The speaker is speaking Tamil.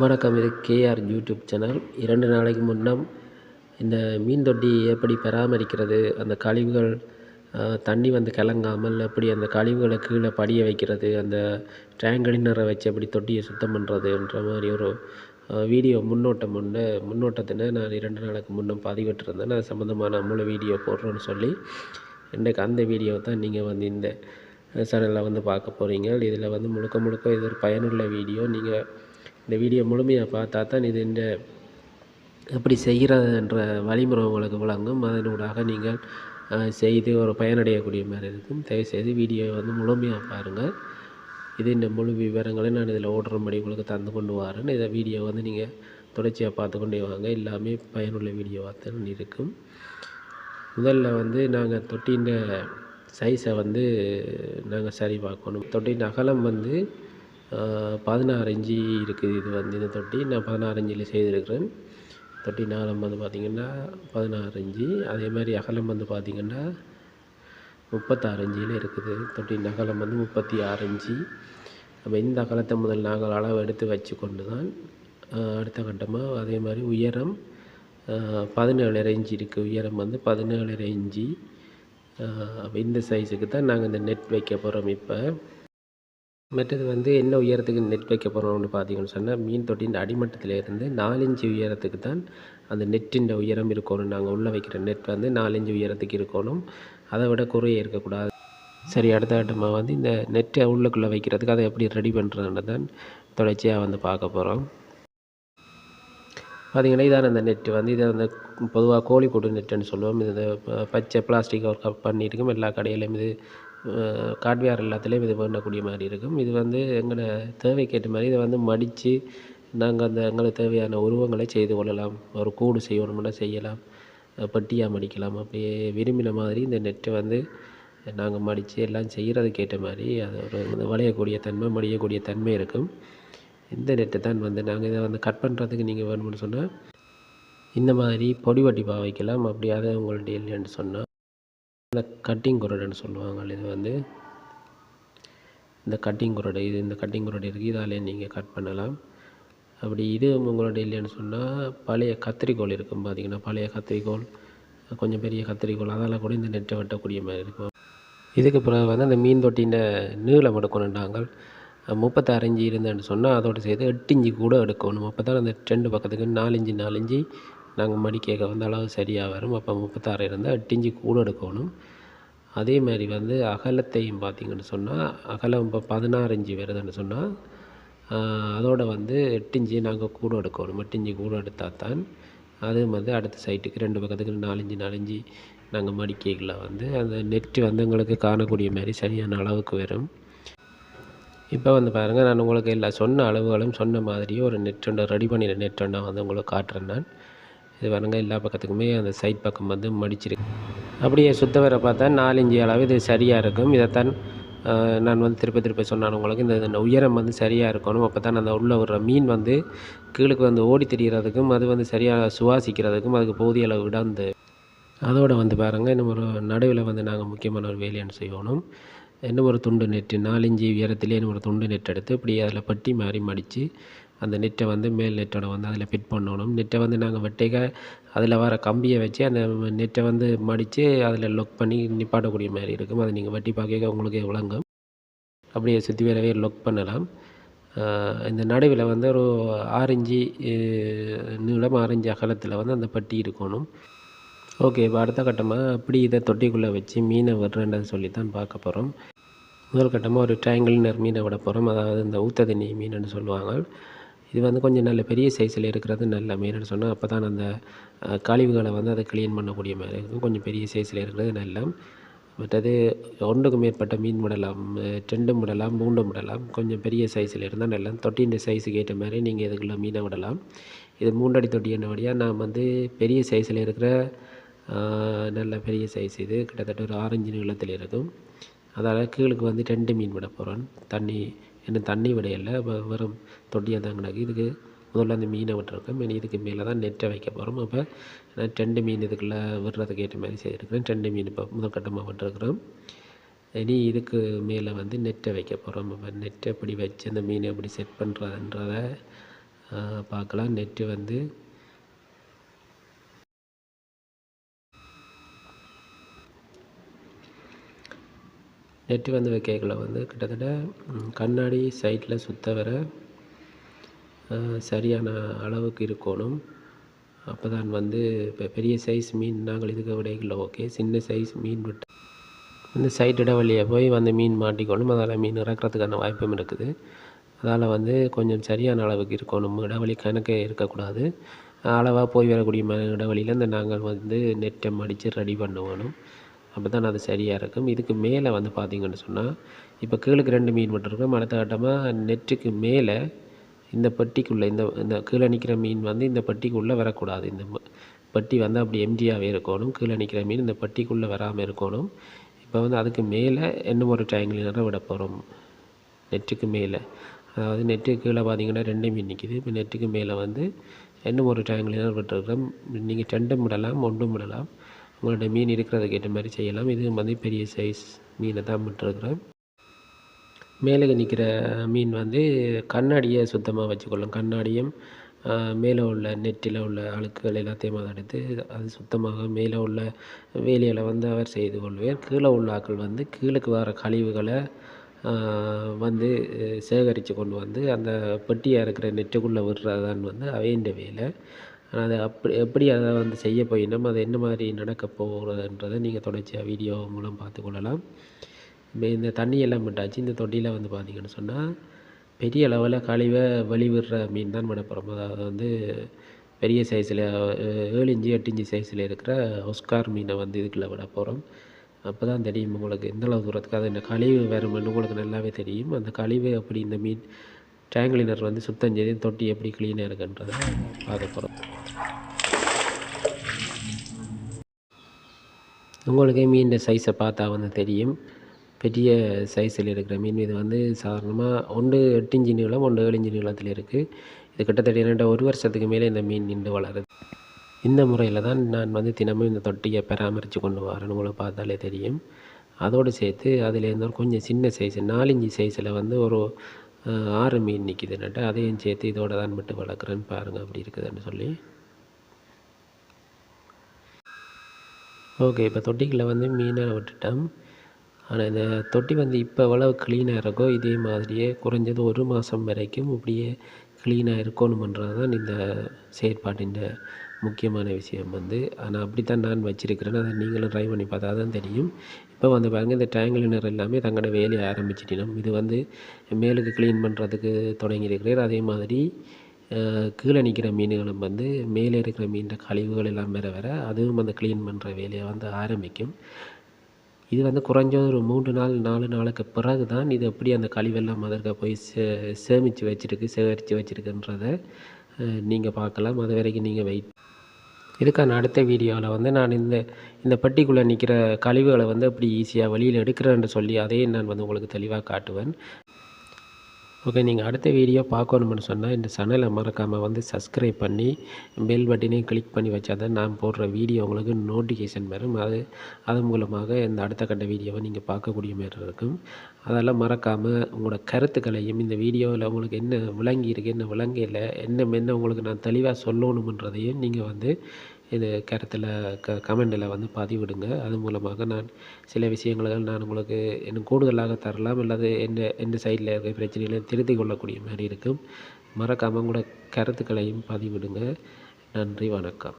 வணக்கம். இது கேஆர் யூடியூப் சேனல். 2 நாளைக்கு முன்னம் இந்த மீன் தொட்டி எப்படி பராமரிக்கிறது, அந்த கழிவுகள் தண்ணி வந்து கலங்காமல் எப்படி அந்த கழிவுகளை கீழே படிய வைக்கிறது, அந்த டேங்க் கிளீனரை வச்சு எப்படி தொட்டியை சுத்தம் பண்ணுறதுன்ற மாதிரி ஒரு வீடியோ முன்னோட்டத்தினை நான் 2 நாளைக்கு முன்னம் பதிவிட்டிருந்தேன். அது சம்மந்தமான முழு வீடியோ போடுறோன்னு சொல்லி இன்றைக்கு அந்த வீடியோ தான் நீங்கள் வந்து இந்த சேனலில் வந்து பார்க்க போகிறீங்க. இதில் வந்து முழுக்க இது ஒரு பயனுள்ள வீடியோ. நீங்கள் இந்த வீடியோ முழுமையாக பார்த்தா தான் இது இந்த எப்படி செய்கிறதுன்ற வழிமுறை உங்களுக்கு விளங்கும். அதனூடாக நீங்கள் செய்து ஒரு பயனடையக்கூடிய மாதிரி இருக்கும். தயவுசெய்து வீடியோ வந்து முழுமையாக பாருங்கள். இது இந்த முழு விவரங்களை நான் இதில் ஓடுறபடி உங்களுக்கு தந்து கொண்டு வரேன். இதை வீடியோ வந்து நீங்கள் தொடர்ச்சியாக பார்த்து கொண்டே வாங்க. எல்லாமே பயனுள்ள வீடியோவாக தான் இருக்கும். முதல்ல வந்து நாங்கள் தொட்டியின் சைஸை வந்து நாங்கள் சரி பார்க்கணும். தொட்டியின் அகலம் வந்து 16 இன்ச்சு இருக்குது. இது வந்து இந்த தொட்டி நான் 16 இன்ச்சில் செய்திருக்கிறேன். தொட்டி நாளம் வந்து பார்த்திங்கன்னா 16 இன்ச்சு. அதே மாதிரி அகலம் வந்து பார்த்திங்கன்னா 36 இன்ச்சில் இருக்குது. தொட்டியின் அகலம் வந்து 36 இன்ச்சு. அப்போ இந்த அகலத்தை முதல் நாங்கள் அளவு எடுத்து வச்சு கொண்டு தான் அடுத்த கட்டமாக அதே மாதிரி உயரம் 17.5 இன்ச்சு இருக்குது. உயரம் வந்து 17.5 இன்ச்சு. அப்போ இந்த சைஸுக்கு தான் நாங்கள் இந்த நெட் வைக்க போகிறோம். இப்போ மற்றது வந்து என்ன உயரத்துக்கு நெட் வைக்க போகிறோம்னு பார்த்தீங்கன்னு சொன்னால், மீன் தொட்டியின் அடிமட்டத்திலேருந்து 4 இன்ச்சு உயரத்துக்கு தான் அந்த நெட்டின் உயரம் இருக்கணும். நாங்கள் உள்ளே வைக்கிற நெட் வந்து 4 இன்ச்சு உயரத்துக்கு இருக்கணும். அதை விட குறைய இருக்கக்கூடாது. சரி, அடுத்த கட்டமாக வந்து இந்த நெட்டை உள்ளுக்குள்ளே வைக்கிறதுக்கு அதை எப்படி ரெடி பண்ணுறதுன்னு தான் தொடர்ச்சியாக வந்து பார்க்க போகிறோம். பார்த்திங்கன்னா இதான் அந்த நெட்டு வந்து இதை வந்து பொதுவாக கோழிக்கூடு நெட்டுன்னு சொல்லுவோம். இது பச்சை பிளாஸ்டிக் ஒரு கப் பண்ணியிருக்கும். எல்லா கடையிலையும் இது காட்வியார் எல்லாத்துலேயும் இது பண்ணக்கூடிய மாதிரி இருக்கும். இது வந்து எங்களை தேவைக்கேற்ற மாதிரி இதை வந்து மடித்து நாங்கள் அந்த எங்களுக்கு தேவையான உருவங்களை செய்து கொள்ளலாம். ஒரு கூடு செய்யணும்னா செய்யலாம், பட்டியாக மடிக்கலாம். அப்படியே விரும்பின மாதிரி இந்த நெட்டை வந்து நாங்கள் மடித்து எல்லாம் செய்கிறதுக்கு ஏற்ற மாதிரி அது ஒரு வளையக்கூடிய தன்மை, மடியக்கூடிய தன்மை இருக்கும். இந்த நெட்டை தான் வந்து நாங்கள் இதை வந்து கட் பண்ணுறதுக்கு நீங்கள் வேணும்னு சொன்னால் இந்த மாதிரி பொடி வட்டிப்பாக வைக்கலாம். அப்படி அதை உங்கள்கிட்ட இல்லைன்னு சொன்னால் இந்த கட்டிங் குரடைன்னு சொல்லுவாங்க. இது வந்து இந்த கட்டிங் குரடை, இந்த கட்டிங் குரடை இருக்குது. இதாலே நீங்கள் கட் பண்ணலாம். அப்படி இது உங்களோட இல்லைன்னு சொன்னால் பழைய கத்திரிக்கோள் இருக்கும். பார்த்திங்கன்னா பழைய கத்திரிக்கோள், கொஞ்சம் பெரிய கத்திரிக்கோள், அதெல்லாம் கூட இந்த நெட்டை வெட்டக்கூடிய மாதிரி இருக்கும். இதுக்கு பிறகு வந்து அந்த மீன் தொட்டியின் நீளம் எடுக்கணும். நாங்கள் 36 இன்ச்சு இருந்தேன்னு சொன்னால் அதோடு சேர்த்து 8 இன்ச்சு கூட எடுக்கணும். அப்போ தான் அந்த 2 பக்கத்துக்கு 4 இன்ச்சு நாங்கள் மடிக்க வந்து அளவு சரியாக வரும். அப்போ 36 இருந்தால் 8 இன்ச்சு கூட எடுக்கணும். அதே மாதிரி வந்து அகலத்தையும் பார்த்திங்கன்னு சொன்னால் அகலம் இப்போ 16 இன்ச்சு வருதுன்னு சொன்னால் அதோட வந்து 8 இன்ச்சு நாங்கள் கூட எடுக்கணும். 8 இன்ச்சு கூட எடுத்தால் தான் அது வந்து அடுத்த சைட்டுக்கு 2 பக்கத்துக்கு 4 இன்ச்சு நாங்கள் மடிக்கைகளில் வந்து அந்த நெட்டு வந்து எங்களுக்கு காணக்கூடிய மாதிரி சரியான அளவுக்கு வரும். இப்போ வந்து பாருங்கள், நான் உங்களுக்கு எல்லா சொன்ன அளவுகளும் சொன்ன மாதிரியே ஒரு நெட் ரெடி பண்ணின நெட் நான் வந்து உங்களுக்கு காட்டுறேன். நான் இது பாருங்கள், எல்லா பக்கத்துக்குமே அந்த சைட் பக்கம் வந்து மடிச்சிருக்கு. அப்படியே சுத்த வர பார்த்தா 4 இன்ச்சு அளவு இது சரியாக இருக்கும். இதைத்தான் நான் வந்து திருப்ப சொன்னேன் உங்களுக்கு. இந்த உயரம் வந்து சரியாக இருக்கணும். அப்போ தான் அந்த உள்ளே வர்ற மீன் வந்து கீழுக்கு வந்து ஓடி திரிகிறதுக்கும் அது வந்து சரியாக சுவாசிக்கிறதுக்கும் அதுக்கு போதிய அளவு இடம். அதோடு வந்து பாருங்கள், இன்னும் ஒரு நடுவில் வந்து நாங்கள் முக்கியமான ஒரு வேலைன்னு செய்யணும். இன்னும் ஒரு துண்டு நெட்டு 4 இன்ச்சு உயரத்துலேயே இன்னும் ஒரு துண்டு நெட் எடுத்து இப்படி அதில் பட்டி மாதிரி மடித்து அந்த நெட்டை வந்து மேல் நெட்டோட வந்து அதில் ஃபிட் பண்ணணும். நெட்டை வந்து நாங்கள் வெட்டைக்க அதில் வர கம்பியை வச்சு அந்த நெட்டை வந்து மடித்து அதில் லொக் பண்ணி நிப்பாட்டக்கூடிய மாதிரி இருக்கும். அதை நீங்கள் வெட்டி பார்க்க உங்களுக்கே விளங்கும். அப்படியே சுற்றி வரவே லொக் பண்ணலாம். இந்த நடுவில் வந்து ஒரு 6 இன்ச்சு நீளம் 6 இன்ச்சு அகலத்தில் வந்து அந்த பட்டி இருக்கணும். ஓகே, இப்போ அடுத்த கட்டமாக அப்படி இதை தொட்டிக்குள்ளே வச்சு மீனை விடுறேன்றது சொல்லித்தான் பார்க்க போகிறோம். முதல் கட்டமாக ஒரு ட்ரையாங்கிள் மீனை விட போகிறோம். அதாவது இந்த ஊத்த தண்ணி மீனுன்னு சொல்லுவாங்க. இது வந்து கொஞ்சம் நல்ல பெரிய சைஸில் இருக்கிறது நல்ல மீனுன்னு சொன்னால் அப்போ தான் அந்த கழிவுகளை வந்து அதை க்ளீன் பண்ணக்கூடிய மாதிரி இருக்கும். கொஞ்சம் பெரிய சைஸில் இருக்கிறது நல்ல. மற்றது 1க்கு மேற்பட்ட மீன் விடலாம், 2 விடலாம், 3 விடலாம். கொஞ்சம் பெரிய சைஸில் இருந்தால் நல்லா. தொட்டியின் சைஸுக்கு ஏற்ற மாதிரி நீங்கள் இதுக்குள்ளே மீனை விடலாம். இது 3 அடி தொட்டி என்னபடியாக நான் வந்து பெரிய சைஸில் இருக்கிற நல்ல பெரிய சைஸ் இது கிட்டத்தட்ட ஒரு 6 இன்ச்சு நீளத்தில் இருக்கும். அதால் கீழுக்கு வந்து 2 மீன் விட போகிறோம். தண்ணி விடையில்லை, வெறும் தொட்டியாக தான் கிடக்கு. இதுக்கு முதல்ல அந்த மீனை விட்டுருக்கோம். இதுக்கு மேலே தான் நெட்டை வைக்க போகிறோம். அப்போ நான் 2 மீன் இதுக்குள்ளே விடுறதுக்கு ஏற்ற மாதிரி செய்திருக்கிறேன். 2 மீன் இப்போ முதல் கட்டமாக விட்டுருக்குறோம். இனி இதுக்கு மேலே வந்து நெட்டை வைக்க போகிறோம். அப்போ நெட்டை எப்படி வச்சு அந்த மீனை எப்படி செட் பண்ணுறதுன்றதை பார்க்கலாம். நெட்டு வந்து வைக்கல வந்து கிட்டத்தட்ட கண்ணாடி சைடில் சுத்த வர சரியான அளவுக்கு இருக்கணும். அப்போ தான் வந்து இப்போ பெரிய சைஸ் மீன் நாங்கள் இதுக்கு விடைகளில் ஓகே, சின்ன சைஸ் மீன் விட்டு இந்த சைட் இடைவெளியை போய் வந்து மீன் மாட்டிக்கணும். அதால் மீன் இறக்கிறதுக்கான வாய்ப்பும் இருக்குது. அதால் வந்து கொஞ்சம் சரியான அளவுக்கு இருக்கணும், இடைவெளி கணக்கே இருக்கக்கூடாது. அளவாக போய் வரக்கூடிய இடைவெளியில் இந்த நாங்கள் வந்து நெட்டை மடித்து ரெடி பண்ணணும். அப்போ தான் அது சரியாக இருக்கும். இதுக்கு மேலே வந்து பார்த்திங்கன்னு சொன்னால் இப்போ கீழுக்கு 2 மீன் விட்டுருக்கோம். அடுத்த கட்டமாக நெட்டுக்கு மேலே இந்த பெட்டிக்குள்ளே இந்த கீழே நிற்கிற மீன் வந்து இந்த பெட்டிக்குள்ளே வரக்கூடாது. இந்த பெட்டி வந்து அப்படி எம்டியாகவே இருக்கணும். கீழே நிற்கிற மீன் இந்த பெட்டிக்குள்ளே வராமல் இருக்கணும். இப்போ வந்து அதுக்கு மேலே இன்னும் ஒரு ட்ரையாங்கிள் விட போகிறோம். நெட்டுக்கு மேலே, அதாவது நெட்டுக்கு கீழே பார்த்திங்கன்னா 2 மீன் நிற்கிது. இப்போ நெட்டுக்கு மேலே வந்து இன்னும் ஒரு ட்ரையாங்கிள் விட்டுருக்கோம். நீங்கள் 2 விடலாம், 1 விடலாம். உங்களோட மீன் இருக்கிறதுக்கு ஏற்ற மாதிரி செய்யலாம். இது வந்து பெரிய சைஸ் மீனை தான் விட்டுருக்குறேன். மேலே நிற்கிற மீன் வந்து கண்ணாடியை சுத்தமாக வச்சுக்கொள்ளும். கண்ணாடியும் மேலே உள்ள நெட்டில் உள்ள அழுக்குகள் எல்லாத்தையும் அதை எடுத்து அது சுத்தமாக மேலே உள்ள வேலைகளை வந்து அவர் செய்து கொள்வார். கீழே உள்ள ஆட்கள் வந்து கீழுக்கு வர கழிவுகளை வந்து சேகரித்து கொண்டு வந்து அந்த பெட்டியாக இருக்கிற நெட்டுக்குள்ளே விடுறதான் வந்து அவையின் வேலை. அதை எப்படி அதை வந்து செய்ய போயினோம், அது என்ன மாதிரி நடக்க போகிறதுன்றதை நீங்கள் தொடர்ச்சியாக வீடியோ மூலம் பார்த்துக்கொள்ளலாம். இப்போ இந்த தண்ணியெல்லாம் விட்டாச்சு. இந்த தொட்டியில் வந்து பார்த்திங்கன்னு சொன்னால் பெரிய அளவில் கழிவை வெளிவிடுற மீன் தான் விடப்போகிறோம். அதாவது வந்து பெரிய சைஸில் 7 இன்ச்சு 8 இன்ச்சு சைஸில் இருக்கிற ஒஸ்கார் மீனை வந்து இதுக்குள்ளே விட போகிறோம். அப்போ தான் தெரியும் உங்களுக்கு எந்தளவு தூரத்துக்கு அது இந்த கழிவு வருமென்னு உங்களுக்கு நல்லாவே தெரியும். அந்த கழிவு அப்படி இந்த மீன் டேங்க் கிளீனர் வந்து சுத்தம் செய்து தொட்டி எப்படி க்ளீனாக இருக்குன்றதை பார்க்க போகிறோம். உங்களுக்கே மீன் சைஸை பார்த்தா வந்து தெரியும். பெரிய சைஸில் இருக்கிற மீன் இது வந்து சாதாரணமாக 1 8 இன்ச்சு நீளம், 1 7 இன்ச்சு நீளத்தில் இருக்குது. இது கிட்டத்தட்ட 1 வருஷத்துக்கு மேலே இந்த மீன் நின்று வளருது. இந்த முறையில் தான் நான் வந்து தினமும் இந்த தொட்டியை பராமரித்து கொண்டு வரேன். உங்களுக்கு பார்த்தாலே தெரியும். அதோடு சேர்த்து அதுலேருந்து கொஞ்சம் சின்ன சைஸு 4 இன்ச்சு சைஸில் வந்து ஒரு 6 மீன் நிற்கிதுன்னுட்டு அதையும் சேர்த்து இதோட தான் விட்டு வளர்க்குறேன்னு பாருங்கள் அப்படி இருக்குதுன்னு சொல்லி. ஓகே, இப்போ தொட்டிக்குள்ளே வந்து மீனை விட்டுட்டோம். ஆனால் இந்த தொட்டி வந்து இப்போ எவ்வளவு க்ளீனாக இருக்கோ இதே மாதிரியே குறைஞ்சது 1 மாதம் வரைக்கும் இப்படியே க்ளீனாக இருக்கணுமன்றது தான் இந்த செயற்பாட்டின் முக்கியமான விஷயம் வந்து. ஆனால் அப்படித்தான் நான் வச்சுருக்கிறேன். அதை நீங்களும் ட்ரை பண்ணி பார்த்தா தான் தெரியும். இப்போ வந்து பாருங்கள், இந்த டேங்க் கிளீனர் எல்லாமே தங்களோட வேலையை ஆரம்பிச்சிட்டினோம். இது வந்து மேலுக்கு க்ளீன் பண்ணுறதுக்கு தொடங்கியிருக்கிறேன். அதே மாதிரி கீழே நிற்கிற மீன்களும் வந்து மேலே இருக்கிற மீன் கழிவுகள் எல்லாம் வர அதுவும் அந்த க்ளீன் பண்ணுற வேலையை வந்து ஆரம்பிக்கும். இது வந்து குறைஞ்சது ஒரு 3 நாள் 4 நாளுக்கு பிறகு தான் இது எப்படி அந்த கழிவெல்லாம் அதற்கு போய் சேகரித்து வச்சுருக்குன்றதை நீங்கள் பார்க்கலாம். அது வரைக்கும் நீங்கள் வெயிட். இதுக்கான அடுத்த வீடியோவில் வந்து நான் இந்த பெட்டிக்குள்ளே நிற்கிற கழிவுகளை வந்து எப்படி ஈஸியாக வெளியில் எடுக்கிறேன்னு சொல்லி அதையும் நான் வந்து உங்களுக்கு தெளிவாக காட்டுவேன். ஓகே, நீங்கள் அடுத்த வீடியோ பார்க்கணும்னு சொன்னால் இந்த சேனலை மறக்காமல் வந்து சப்ஸ்கிரைப் பண்ணி பெல் பட்டனையும் கிளிக் பண்ணி வச்சா தான் நான் போடுற வீடியோ உங்களுக்கு நோட்டிஃபிகேஷன் வரும். அது மூலமாக இந்த அடுத்த கட்ட வீடியோவை நீங்கள் பார்க்கக்கூடிய மாதிரி இருக்கும். அதெல்லாம் மறக்காமல் உங்களோட கருத்துக்களையும் இந்த வீடியோவில் உங்களுக்கு என்ன விளங்கியிருக்கு, என்ன விளங்கல, என்ன உங்களுக்கு நான் தெளிவாக சொல்லணுன்றதையும் நீங்கள் வந்து இது கருத்தில் கமெண்டில் வந்து பதிவிடுங்க. அது மூலமாக நான் சில விஷயங்களை நான் உங்களுக்கு இன்னும் கூடுதலாக தரலாம், அல்லது எந்த சைடில் இருக்க பிரச்சனைகளை திருத்திக் கொள்ளக்கூடிய மாதிரி இருக்கும். மறக்காமல் உங்களோட கருத்துக்களையும் பதிவிடுங்க. நன்றி, வணக்கம்.